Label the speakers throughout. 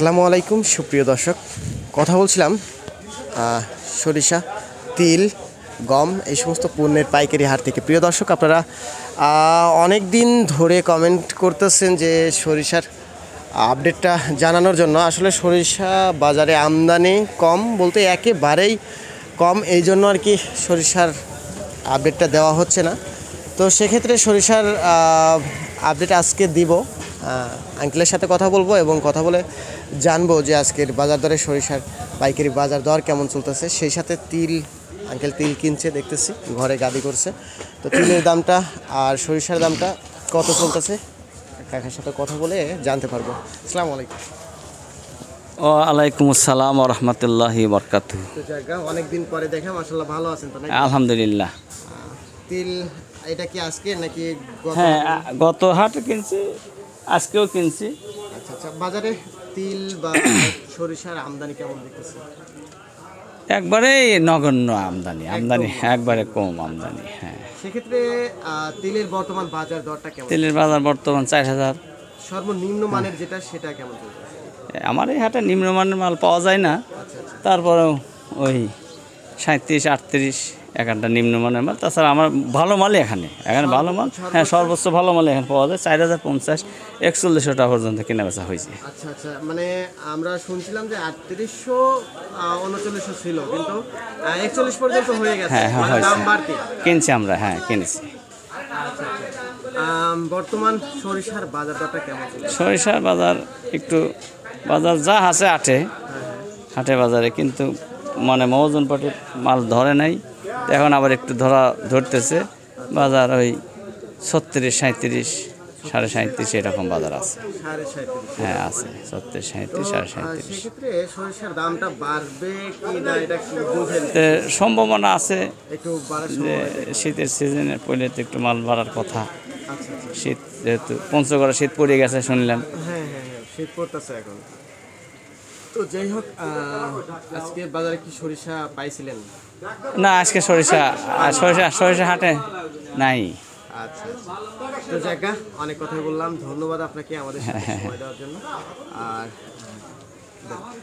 Speaker 1: আসসালামু আলাইকুম সুপ্রিয় দর্শক, কথা বলছিলাম সরিষা, তিল, গম এই সমস্ত পণ্যের পাইকারি হাট থেকে। প্রিয় দর্শক, আপনারা অনেক দিন ধরে কমেন্ট করতেছেন যে সরিষার আপডেটটা জানানোর জন্য। আসলে সরিষা বাজারে আমদানি কম বলতে একেবারেই কম, এই জন্য আর কি সরিষার আপডেটটা দেওয়া হচ্ছে না। তো সেক্ষেত্রে সরিষার আপডেট আজকে দিব, আঙ্কেলের সাথে কথা বলবো এবং কথা বলে জানবো যে আজকের বাজার দরে সরিষার পাইকারি বাজার দর কেমন চলতেছে। সেই সাথে তিল, আঙ্কেল তিল কিনছে দেখতেছি, ঘরে গাদি করছে। তো তিলের দামটা আর সরিষার দামটা কত চলতেছে কাকার সাথে কথা বলে জানতে পারবো। আসসালামু আলাইকুম।
Speaker 2: ওয়ালাইকুম আসসালাম ওয়া রাহমাতুল্লাহি ওয়া বারাকাতুহু।
Speaker 1: তো জায়গা অনেকদিন পরে দেখা, মাশাআল্লাহ ভালো আছেন তো নাকি?
Speaker 2: আলহামদুলিল্লাহ।
Speaker 1: তিল এটা কি আজকে নাকি
Speaker 2: হ্যাঁ, গত হাটে কিনছি, আজকেও কিনছি।
Speaker 1: আচ্ছা আচ্ছা, বাজারে তিল বা সরিষার আমদানি কেমন দেখতেছে?
Speaker 2: একবারে নগণ্য আমদানি একবারে কম আমদানি। হ্যাঁ,
Speaker 1: সেক্ষেত্রে তিলের বর্তমান বাজার দরটা কেমন?
Speaker 2: তেলের বাজার বর্তমান 4000।
Speaker 1: সর্বনিম্ন মানের যেটা সেটা কেমন চলতেছে?
Speaker 2: আমার এই হাটে নিম্নমানের মাল পাওয়া যায় না, তারপরেও ওই 37-38 একটা নিম্নমানের মাল। তাছাড়া আমার ভালো মালই এখানে ভালো মাল। হ্যাঁ, সর্বোচ্চ ভালো মাল এখানে পাওয়া যায় 4050-4100 টাকা পর্যন্ত কেনা বেচা হয়েছে।
Speaker 1: আচ্ছা আচ্ছা, মানে আমরা শুনছিলাম যে 3800-3900 ছিল, কিন্তু 41 পর্যন্ত হয়ে গেছে।
Speaker 2: হ্যাঁ হ্যাঁ,
Speaker 1: মানে দাম
Speaker 2: হয়েছে,
Speaker 1: বাড়তি
Speaker 2: কিনছি আমরা। হ্যাঁ, কিনেছি।
Speaker 1: আচ্ছা আচ্ছা, বর্তমান সরিষার বাজার দরটা কেমন চলছে?
Speaker 2: সরিষার বাজার একটু বাজার যা আছে হাটে বাজারে, কিন্তু মানে মহাজন পাটির মাল ধরে নাই, এখন আবার একটু ধরতেছে বাজার। ওই 36-37, 37.5 এরকম বাজার আছে।
Speaker 1: 37.5?
Speaker 2: হ্যাঁ আছে, 36-37, 37.5।
Speaker 1: সেক্ষেত্রে সরিষার দামটা বাড়বে কি না এটা কি বুঝেন?
Speaker 2: সম্ভাবনা আছে
Speaker 1: একটু বাড়ার
Speaker 2: যে
Speaker 1: সম্ভাবনা?
Speaker 2: শীতের সিজনে পড়লে তো একটু মাল বাড়ার কথা।
Speaker 1: আচ্ছা আচ্ছা,
Speaker 2: শীত যেহেতু পঞ্চগড়ে শীত পড়ে গেছে শুনলাম।
Speaker 1: হ্যাঁ হ্যাঁ হ্যাঁ, শীত পড়তেছে এখন। তো যাই হোক, আজকে বাজারে কি সরিষা পাইছিলেন?
Speaker 2: না, আজকে সরিষা হাটে নাই।
Speaker 1: আচ্ছা আচ্ছা, তো জায়গা অনেক কথাই বললাম, ধন্যবাদ আপনাকে আমাদের সাথে সময় দেওয়ার জন্য। আর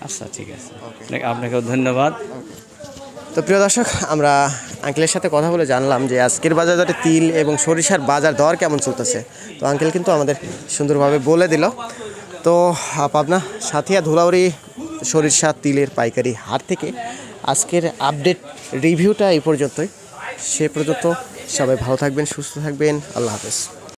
Speaker 2: আচ্ছা, ঠিক আছে, আপনাকেও ধন্যবাদ।
Speaker 1: তো প্রিয় দর্শক, আমরা আঙ্কেলের সাথে কথা বলে জানলাম যে আজকের বাজার দরে তিল এবং সরিষার বাজার দর কেমন চলতেছে। তো আঙ্কেল কিন্তু আমাদের সুন্দরভাবে বলে দিল। তো পাবনা সাথিয়া ধুলাউড়ি সরিষা তিলের পাইকারি হাট থেকে আজকের আপডেট রিভিউটা এই পর্যন্তই। সে পর্যন্ত সবাই ভালো থাকবেন, সুস্থ থাকবেন। আল্লাহ হাফেজ।